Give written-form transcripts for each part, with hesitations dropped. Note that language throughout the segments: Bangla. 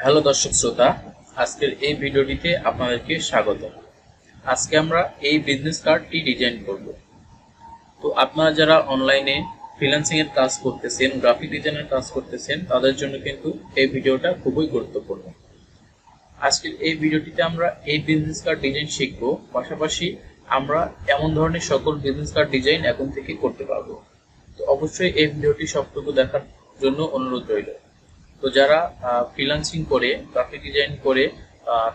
হ্যালো দর্শক শ্রোতা, আজকের এই ভিডিওটিতে আপনাদেরকে স্বাগত। আজকে আমরা এই বিজনেস কার্ডটি ডিজাইন করব। তো আপনারা যারা অনলাইনে ফ্রিল্যান্সিং এর কাজ করতেছেন, গ্রাফিক ডিজাইনের কাজ করতেছেন, তাদের জন্য কিন্তু এই ভিডিওটা খুবই গুরুত্বপূর্ণ। আজকের এই ভিডিওটিতে আমরা এই বিজনেস কার্ড ডিজাইন শিখব, পাশাপাশি আমরা এমন ধরনের সকল বিজনেস কার্ড ডিজাইন এখন থেকে করতে পারবো। তো অবশ্যই এই ভিডিওটি সবটুকু দেখার জন্য অনুরোধ রইল। তো যারা ফ্রিল্যান্সিং করে গ্রাফিক ডিজাইন করে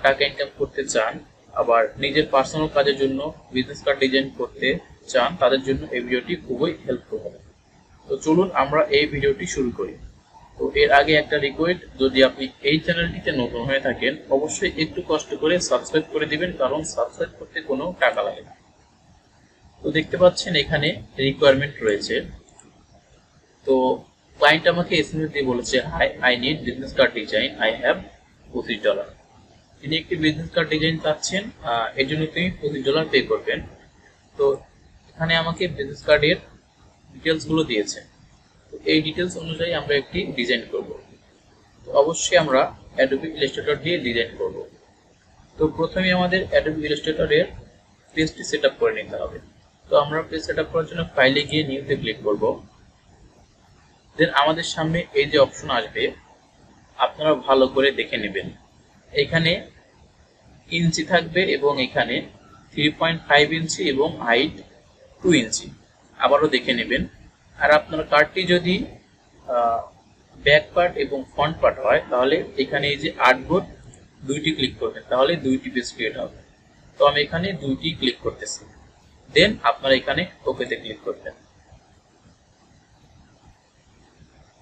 টাকা ইনকাম করতে চান, আবার নিজের পার্সোনাল কাজের জন্য বিজনেস কার্ড ডিজাইন করতে চান, তাদের জন্য এই ভিডিওটি খুবই হেল্পফুল হবে। তো চলুন আমরা এই ভিডিওটি শুরু করি। তো এর আগে একটা রিকোয়েস্ট, যদি আপনি এই চ্যানেলটিতে নতুন হয়ে থাকেন অবশ্যই একটু কষ্ট করে সাবস্ক্রাইব করে দিবেন, কারণ সাবস্ক্রাইব করতে কোনো টাকা লাগে না। তো দেখতে পাচ্ছেন এখানে রিকোয়ারমেন্ট রয়েছে। তো ক্লায়েন্ট আমাকে এসএমএস দিয়ে বলেছে, hi, I need business card design, I have $25। তিনি একটি বিজনেস কার্ড ডিজাইন চাচ্ছেন, এর জন্য তিনি $25 পে করবেন। তো এখানে আমাকে বিজনেস কার্ডের ডিটেলস গুলো দিয়েছে। তো এই ডিটেলস অনুযায়ী আমরা একটি ডিজাইন করব। তো অবশ্যই আমরা অ্যাডোবি ইলাস্ট্রেটর দিয়ে ডিজাইন করব। তো প্রথমে আমাদের অ্যাডোবি ইলাস্ট্রেটরের পেজটি সেট আপ করে নিতে হবে। তো আমরা পেজ সেট আপ করার জন্য ফাইলে গিয়ে নিউতে ক্লিক করব। দেন আমাদের সামনে এই যে অপশন আসবে, আপনারা ভালো করে দেখে নেবেন। এখানে ইঞ্চি থাকবে এবং এখানে 3.5 ইঞ্চি এবং হাইট 2 ইঞ্চি। আবারও দেখে নেবেন। আর আপনার কার্ডটি যদি ব্যাক পার্ট এবং ফ্রন্ট পার্ট হয়, তাহলে এখানে এই যে আর্টবোর্ড দুইটি ক্লিক করবেন, তাহলে দুইটি পেজ ক্রিয়েট হবে। তো আমি এখানে দুইটি ক্লিক করতেছি। দেন আপনারা এখানে ওকেতে ক্লিক করবেন।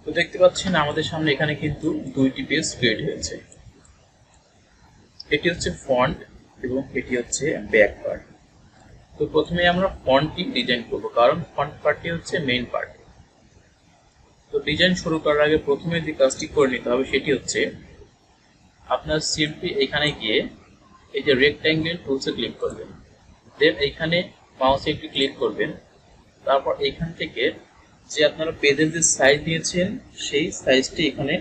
তো দেখতে পাচ্ছেন আমাদের সামনে এখানে কিন্তু দুইটি পেজ ক্রিয়েট হয়েছে। এটি হচ্ছে ফন্ট এবং এটি হচ্ছে ব্যাক পার্ট। তো প্রথমে আমরা ফন্টটি ডিজাইন করব, কারণ ফন্ট পার্টটি হচ্ছে মেইন পার্ট। তো ডিজাইন শুরু করার আগে প্রথমে যে কাজটি করে নিতে হবে সেটি হচ্ছে, আপনার সিম্পলি এখানে গিয়ে এই যে রেক্ট্যাঙ্গেল টুলসে ক্লিক করবেন। দেন এইখানে মাউসে একটু ক্লিক করবেন। তারপর এখান থেকে যে আপনারা পেজের যে সাইজ নিয়েছেন সেই সাইজটি এখানে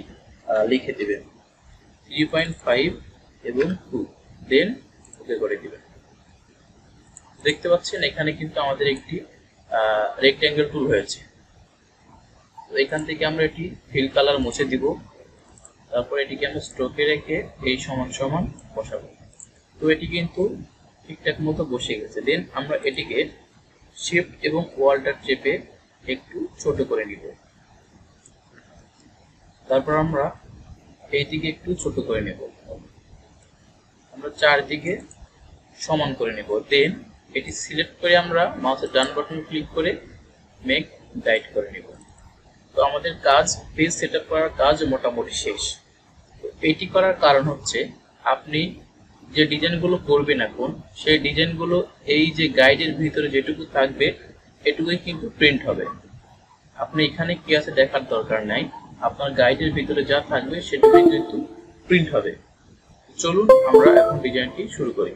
লিখে দিবেন, 3.5 এবং 2। দেন ওকে করে দিবেন। দেখতে পাচ্ছেন এখানে কিন্তু আমাদের একটি রেক্ট্যাঙ্গেল টুল হয়েছে। তো এখান থেকে আমরা এটি ফিল কালার মুছে দিব। তারপর এটিকে আমরা স্ট্রোকে রেখে এই সমান সমান বসাবো। তো এটি কিন্তু ঠিকঠাক মতো বসে গেছে। দেন আমরা এটিকে শিফট এবং ওয়াল্টার চেপে একটু ছোট করে নিব। তারপর আমরা এই দিকে একটু ছোট করে নেব, আমরা চারদিকে সমান করে নেব। দেন এটি সিলেক্ট করে আমরা মাউসের ডান বাটন ক্লিক করে মেক গাইড করে নেব। তো আমাদের কাজ, পেজ সেটআপ করার কাজ মোটামুটি শেষ। তো এটি করার কারণ হচ্ছে, আপনি যে ডিজাইনগুলো করবেন এখন, সেই ডিজাইনগুলো এই যে গাইডের ভিতরে যেটুকু থাকবে এটুকুই কিন্তু প্রিন্ট হবে। আপনি এখানে কি আছে দেখার দরকার নাই, আপনার গাইডের ভিতরে যা থাকবে সেটুকুই কিন্তু প্রিন্ট হবে। চলুন আমরা এখন ডিজাইনটি শুরু করি।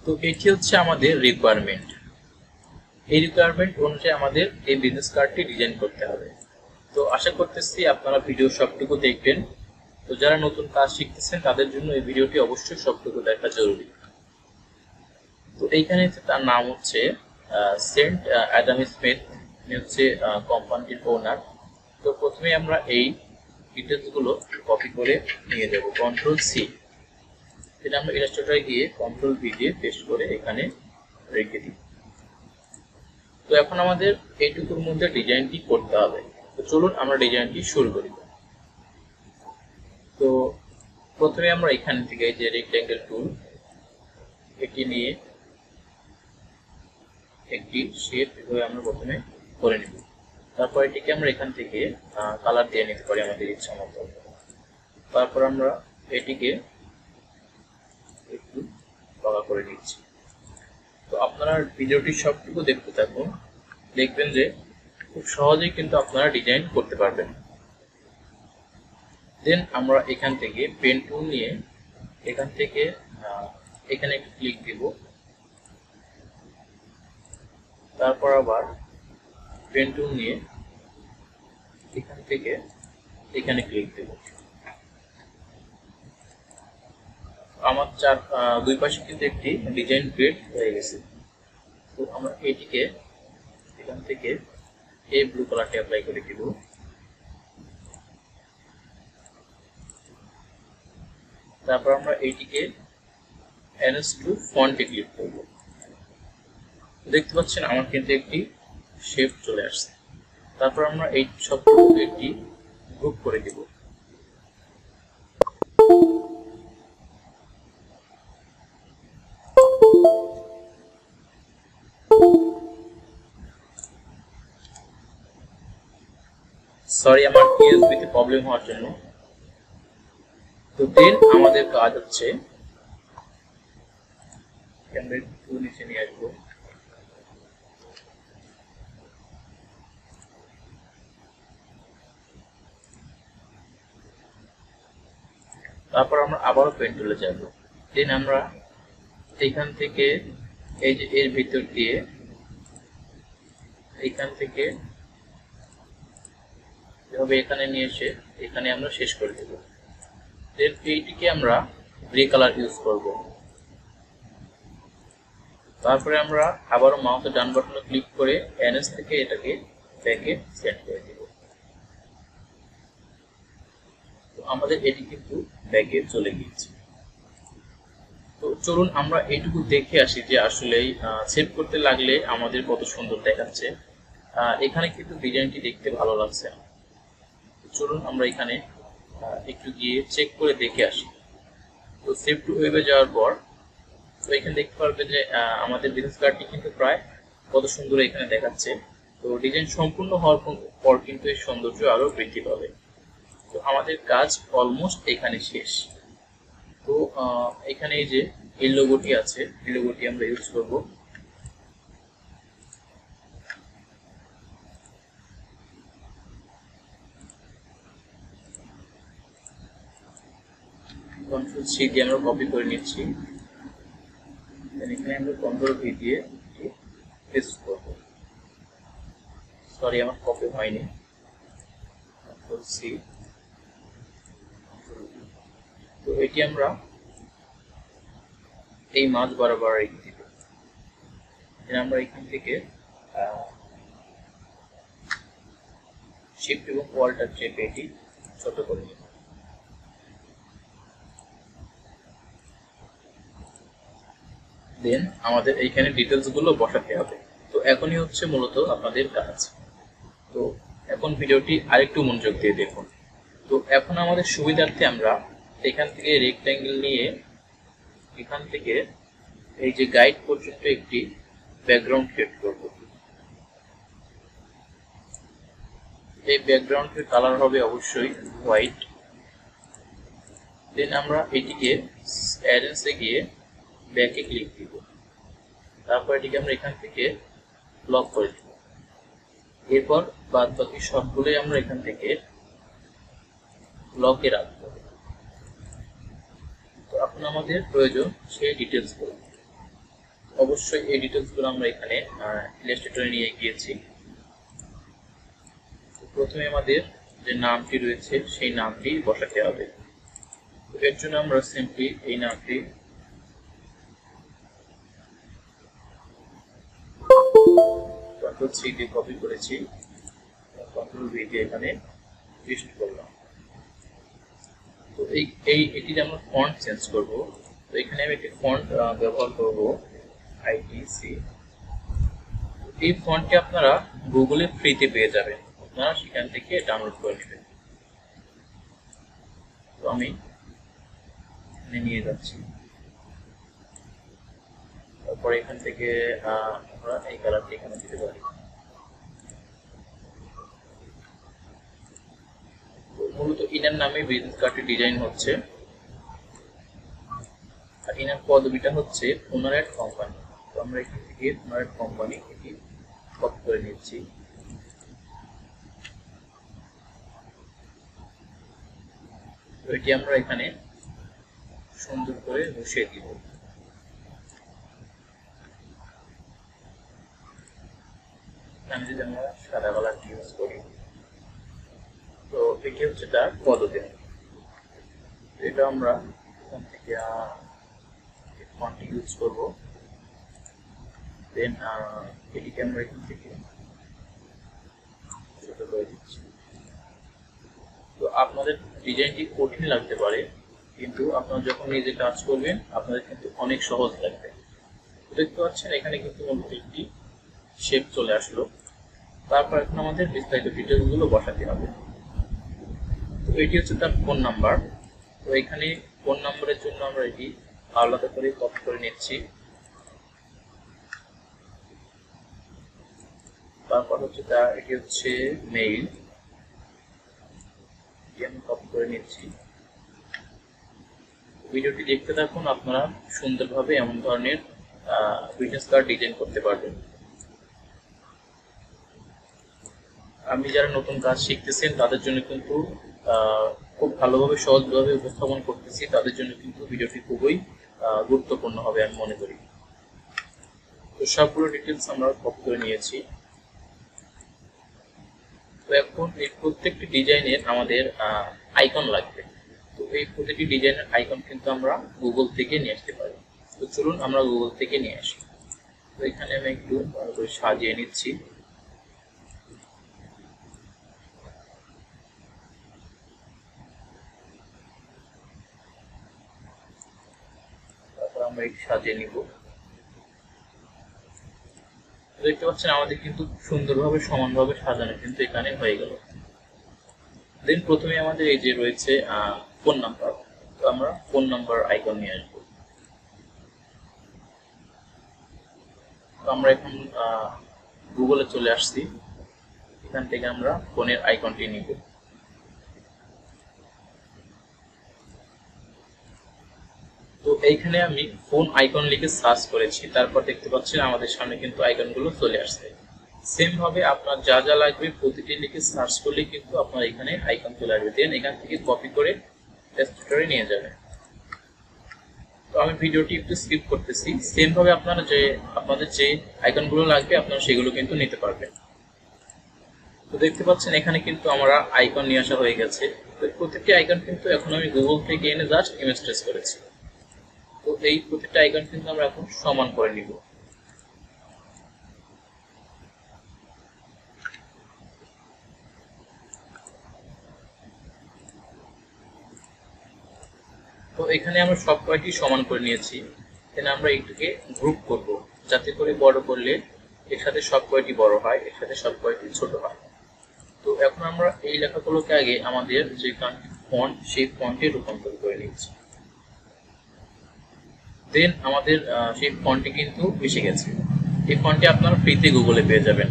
তো এটি হচ্ছে আমাদের রিকোয়ারমেন্ট। এই রিকোয়ারমেন্ট অনুযায়ী আমাদের এই বিজনেস কার্ডটি ডিজাইন করতে হবে। তো আশা করতেছি আপনারা ভিডিও সবটুকু দেখবেন। তো যারা নতুন কাজ শিখতেছেন তাদের জন্য এই ভিডিওটি অবশ্যই সবটুকু দেখা জরুরি। তো এইখানে তার নাম হচ্ছে সেন্ট অ্যাডাম স্মিথ, হচ্ছে কোম্পানিটির ওনার। তো প্রথমে আমরা এই ডিটেলসগুলো কপি করে নিয়ে যাব, কন্ট্রোল-C। এটা আমরা ইলাস্ট্রেটরে গিয়ে কন্ট্রোল-V দিয়ে পেস্ট করে এখানে রেখে দিই। তো এখন আমাদের এইটুকুর মধ্যে ডিজাইনটি করতে হবে। তো চলুন আমরা ডিজাইনটি শুরু করি। তো প্রথমে আমরা এখান থেকে এই যে রেক্ট্যাঙ্গেল টুল, এটি নিয়ে একটি শেপ এভাবে আমরা প্রথমে করে নেব। তারপর এটিকে আমরা এখান থেকে কালার দিয়ে নিতে পারি আমাদের ইচ্ছা মতো। তারপর আমরা এটিকে একটু বাঁকা করে নিচ্ছি। তো আপনারা ভিডিওটি সবটুকু দেখতে থাকুন, দেখবেন যে খুব সহজেই কিন্তু আপনারা ডিজাইন করতে পারবেন। দেন আমরা এখান থেকে পেন টুল নিয়ে এখান থেকে এখানে একটু ক্লিক দিব, তারপর আবার পেন টুল নিয়ে এখান থেকে এখানে ক্লিক দেব। আমার দুই পাশে কিন্তু একটি ডিজাইন ক্রিয়েট হয়ে গেছে। তো আমরা এটিকে এখান থেকে এই ব্লু কালারটি অ্যাপ্লাই করে দিব। তারপর আমরা এইটিকে এনএস টু ফন্টে ক্লিক করব। দেখতে পাচ্ছেন আমার কিন্তু একটি শেপ চলে আসছে। তারপর আমরা এই সবটুকু একটি গ্রুপ করে দেব। সরি আমার ইউএসবি তে প্রবলেম হওয়ার জন্য। তো দেন আমাদের কাজ হচ্ছে ক্যামেরা একটু নিচে নিয়ে আসবো। তারপর আমরা আবারও পেন টুলে যাব। দেন আমরা এখান থেকে এই যে এর ভিতর দিয়ে এখান থেকে এভাবে এখানে নিয়ে এসে এখানে আমরা শেষ করে দেব। দেন এইটিকে আমরা গ্রে কালার ইউজ করব। তারপরে আমরা আবারও মাউসের ডান বাটনে ক্লিক করে এনএস থেকে এটাকে ব্যাকে সেট করে দেব। তো আমাদের এটি কিন্তু ব্যাকে চলে গিয়েছে। তো চলুন আমরা এইটুকু দেখে আসি যে আসলে সেভ করতে লাগলে আমাদের কত সুন্দর দেখাচ্ছে। এখানে কিন্তু ডিজাইনটি দেখতে ভালো লাগছে। চলুন আমরা এখানে একটু গিয়ে চেক করে দেখে আসি। তো সেভ টু ওয়েবে যাওয়ার পর তো এখানে দেখতে পারবেন যে আমাদের বিজনেস কার্ডটি কিন্তু প্রায় কত সুন্দর এখানে দেখাচ্ছে। তো ডিজাইন সম্পূর্ণ হওয়ার পর কিন্তু এই সৌন্দর্য আরো বৃদ্ধি পাবে। তো আমাদের কাজ অলমোস্ট এখানে শেষ। তো এখানে এই যে এই লোগোটি আছে, এই লোগোটি আমরা ইউজ করব। কন্ট্রোল সি দিয়ে আমরা কপি করে নিচ্ছি। এখানে আমরা কন্ট্রোল ভি দিয়ে পেস্ট করব। সরি আমার কপি হয়নি। কন্ট্রোল সি, তো এটি আমরা এই মাঝ বরাবর রেখে দিব। আমরা এখান থেকে শিফট এবং অল্টার চেপে এটি ছোট করে নেব। দেন আমাদের এইখানে ডিটেলস গুলো বসাতে হবে। তো এখনই হচ্ছে মূলত আপনাদের কাজ। তো এখন ভিডিওটি আরেকটু মনোযোগ দিয়ে দেখুন। তো এখন আমাদের সুবিধার্থে আমরা এখান থেকে রেক্ট্যাঙ্গেল নিয়ে এখান থেকে এই যে গাইড পর্যন্ত একটি ব্যাকগ্রাউন্ড ক্রিয়েট করব। এই ব্যাকগ্রাউন্ডের কালার হবে অবশ্যই হোয়াইট। দেন আমরা এটিকে অ্যারেঞ্জে গিয়ে ব্যাকে ক্লিক দিব। তারপর এটিকে আমরা এখান থেকে লক করে দিব। এরপর বাদ বাকি সবগুলোই আমরা এখান থেকে লকে রাখবো। তো এখন আমাদের প্রয়োজন সেই ডিটেলসগুলো। অবশ্যই এই ডিটেলসগুলো আমরা এখানে ইলাস্ট্রেটরে নিয়ে গিয়েছি। প্রথমে আমাদের যে নামটি রয়েছে সেই নামটি বসাতে হবে। এর জন্য আমরা সিম্পলি এই নামটি কন্ট্রোল সি দিয়ে কপি করেছি, কন্ট্রোল ভি দিয়ে এখানে পেস্ট করলাম। তো এটিতে আমরা ফন্ট চেঞ্জ করব। তো এখানে আমি একটি ফন্ট ব্যবহার করব আইটিসি। এই ফন্টটি আপনারা গুগলে ফ্রিতে পেয়ে যাবেন, আপনারা সেখান থেকে ডাউনলোড করে নেবেন। তো আমি নিয়ে যাচ্ছি। তারপর এখান থেকে আমরা এই কালারটি এখানে দিতে পারি। মূলত ইনার নামে বিজনেস কার্ডটি ডিজাইন হচ্ছে, আর ইনার পদবিটা হচ্ছে ওনার এট কোম্পানি। তো আমরা এখান থেকে নয়েড কোম্পানি এটি কপি করে নিচ্ছি। তো এটি আমরা এখানে সুন্দর করে বসিয়ে দিব। আমি যদি আমরা সাদা কালার ইউজ করি, তো এটি হচ্ছে তার পদ্ধতি। এটা আমরা এখান থেকে ফন্ট ইউজ করব। দেন এটিকে আমরা এখান থেকে ছোট করে দিচ্ছি। তো আপনাদের ডিজাইনটি কঠিন লাগতে পারে, কিন্তু আপনারা যখন নিজে কাজ করবেন আপনাদের কিন্তু অনেক সহজ লাগবে। দেখতে পাচ্ছেন এখানে কিন্তু একটি শেপ চলে আসলো। তারপর এখন আমাদের বিস্তারিত ডিটেলসগুলো বসাতে হবে। তো এটি হচ্ছে তার ফোন নাম্বার। তো এখানে ফোন নাম্বারের জন্য আমরা এটি আলাদা করে কপি করে নিচ্ছি। তারপর হচ্ছে এটি হচ্ছে মেইল, আমি কপি করে নিচ্ছি। ভিডিওটি দেখতে থাকুন, আপনারা সুন্দরভাবে এমন ধরনের বিজনেস কার্ড ডিজাইন করতে পারবেন। আমি যারা নতুন কাজ শিখতেছেন তাদের জন্য কিন্তু খুব ভালোভাবে সহজভাবে উপস্থাপন করতেছি, তাদের জন্য কিন্তু ভিডিওটি খুবই গুরুত্বপূর্ণ হবে আমি মনে করি। তো সবগুলো ডিটেলস আমরা কপি করে নিয়েছি। তো এখন এই প্রত্যেকটি ডিজাইনের আমাদের আইকন লাগবে। তো এই প্রতিটি ডিজাইনের আইকন কিন্তু আমরা গুগল থেকে নিয়ে আসতে পারি। তো চলুন আমরা গুগল থেকে নিয়ে আসি। তো এখানে আমি একটু ভালো করে সাজিয়ে নিচ্ছি। তারপর আমরা এটি সাজিয়ে নিব। দেখতে পাচ্ছেন আমাদের কিন্তু সুন্দরভাবে সমানভাবে সাজানো কিন্তু এখানে হয়ে গেল। দেন প্রথমে আমাদের এই যে রয়েছে ফোন নাম্বার, তো আমরা ফোন নাম্বার আইকন নিয়ে আসবো। তো আমরা এখন গুগলে চলে আসছি, এখান থেকে আমরা ফোনের আইকনটি নিব। তো এইখানে আমি ফোন আইকন লিখে সার্চ করেছি, তারপর দেখতে পাচ্ছেন আমাদের সামনে কিন্তু আইকনগুলো চলে আসছে। সেম ভাবে আপনার যা যা লাগবে প্রতিটি লিখে সার্চ করলে কিন্তু আপনার এখানে আইকন চলে আসবে। দেন এখান থেকে কপি করে ইলাস্ট্রেটরে নিয়ে যাবেন। তো আমি ভিডিওটি একটু স্কিপ করতেছি। সেম ভাবে আপনারা আপনাদের যে আইকনগুলো লাগবে আপনারা সেগুলো কিন্তু নিতে পারবেন। তো দেখতে পাচ্ছেন এখানে কিন্তু আমরা আইকন নিয়ে আসা হয়ে গেছে। তো প্রতিটি আইকন কিন্তু এখন আমি গুগল থেকে এনে জাস্ট ইমেজ ট্রেস করেছি। তো এই প্রতিটা আইকন কিন্তু আমরা এখন সমান করে নিব। তো এখানে আমরা সব কয়টি সমান করে নিয়েছি। এখানে আমরা একটুকে গ্রুপ করব, যাতে করে বড় করলে এর সাথে সব কয়টি বড় হয়, এর সাথে সব কয়টি ছোট হয়। তো এখন আমরা এই লেখাগুলোকে আগে আমাদের যে ফন্ট সেই ফন্টে রূপান্তর করে নিচ্ছি। দেন আমাদের সেই ফন্টটি কিন্তু এসে গেছে। এই ফন্টটি আপনারা ফ্রিতে গুগলে পেয়ে যাবেন।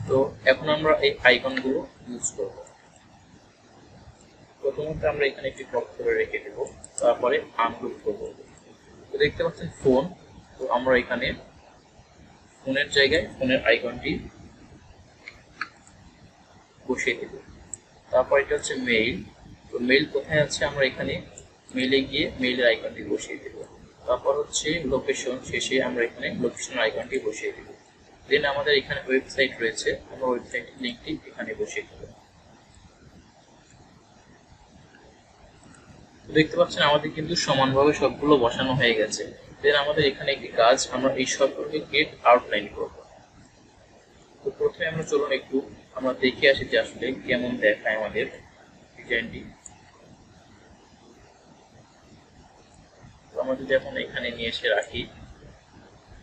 তো এখন আমরা এই আইকনগুলো ইউজ করব। প্রথমত আমরা এখানে একটি ক্রপ করে রেখে দেব, তারপরে আনগ্রুপ করব। তো দেখতে পাচ্ছেন ফোন, তো আমরা এখানে ফোনের জায়গায় ফোনের আইকনটি বসিয়ে দেব। তারপর এটা হচ্ছে মেইল, তো মেইল কোথায় আছে আমরা এখানে মেইলে গিয়ে মেইলের আইকনটি বসিয়ে দেব। তারপর হচ্ছে লোকেশন, শেষে আমরা এখানে লোকেশনের আইকনটি বসিয়ে দেব। দেন আমাদের এখানে ওয়েবসাইট রয়েছে, আমরা ওয়েবসাইটের লিঙ্কটি এখানে বসিয়ে দেব। দেখতে পাচ্ছেন আমাদের কিন্তু সমানভাবে সবগুলো বসানো হয়ে গেছে। দেন আমাদের এখানে একটি কাজ, আমরা এই সবগুলোকে গেট আউটলাইন করব। তো প্রথমে আমরা চলুন একটু আমরা দেখে আসি যে আসলে কেমন দেখায় আমাদের ডিজাইনটি। তো আমরা যদি এখন এখানে নিয়ে এসে রাখি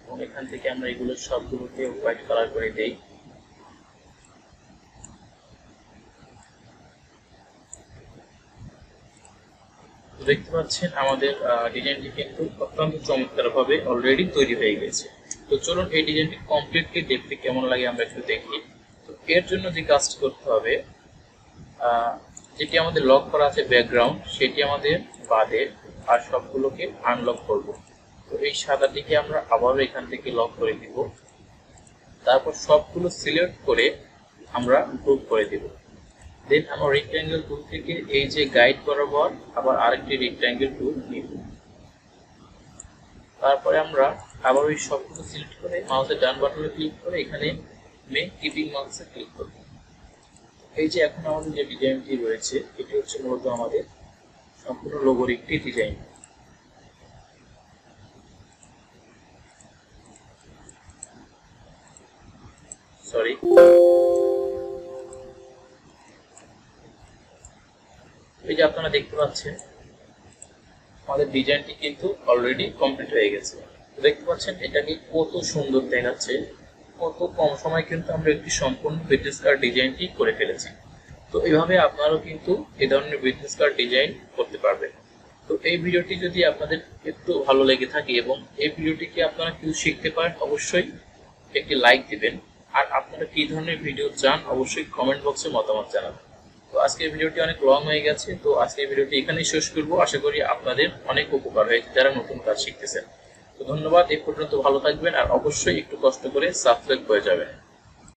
এবং এখান থেকে আমরা এগুলো সবগুলোকে হোয়াইট কালার করে দেই। দেখতে পাচ্ছেন আমাদের ডিজাইনটি কিন্তু অত্যন্ত চমৎকারভাবে অলরেডি তৈরি হয়ে গেছে। তো চলুন এই ডিজাইনটি কমপ্লিটলি দেখতে কেমন লাগে আমরা একটু দেখি। তো এর জন্য যে কাজটি করতে হবে, যেটি আমাদের লক করা আছে ব্যাকগ্রাউন্ড, সেটি আমাদের বাদে আর সবগুলোকে আনলক করব। তো এই সাদাটিকে আমরা আবারও এখান থেকে লক করে দিব। তারপর সবগুলো সিলেক্ট করে আমরা গ্রুপ করে দিব। দেন আমরা রেক্ট্যাঙ্গেল টুল থেকে এই যে গাইড বরাবর আবার আরেকটি রেক্ট্যাঙ্গেল টুল নিব। তারপরে আমরা আবার ওই সবগুলো সিলেক্ট করে মাউসের ডান বাটনে ক্লিক করে এখানে মেক কিপিং মার্কসে ক্লিক করব। এই যে এখন আমাদের যে ডিজাইনটি রয়েছে এটি হচ্ছে মূলত আমাদের সম্পূর্ণ লোগোর একটি ডিজাইন। সরি, এই যে আপনারা দেখতে পাচ্ছেন আমাদের ডিজাইনটি কিন্তু অলরেডি কমপ্লিট হয়ে গেছে। দেখতে পাচ্ছেন এটাকে কত সুন্দর দেখাচ্ছে, কত কম সময় কিন্তু আমরা একটি সম্পূর্ণ বিজনেস কার্ড ডিজাইনটি করে ফেলেছি। তো এইভাবে আপনারাও কিন্তু এই ধরনের বিজনেস কার্ড ডিজাইন করতে পারবেন। তো এই ভিডিওটি যদি আপনাদের একটু ভালো লেগে থাকে এবং এই ভিডিওটিকে আপনারা কিছু শিখতে পারেন, অবশ্যই একটি লাইক দিবেন। আর আপনারা কি ধরনের ভিডিও চান অবশ্যই কমেন্ট বক্সে মতামত জানাবেন। তো আজকের ভিডিওটি অনেক লং হয়ে গেছে, তো আজকের ভিডিওটি এখানেই শেষ করবো। আশা করি আপনাদের অনেক উপকার হয়েছে যারা নতুন কাজ শিখতেছেন। তো ধন্যবাদ, এই পর্যন্ত ভালো থাকবেন আর অবশ্যই একটু কষ্ট করে সাবস্ক্রাইব করে যাবেন।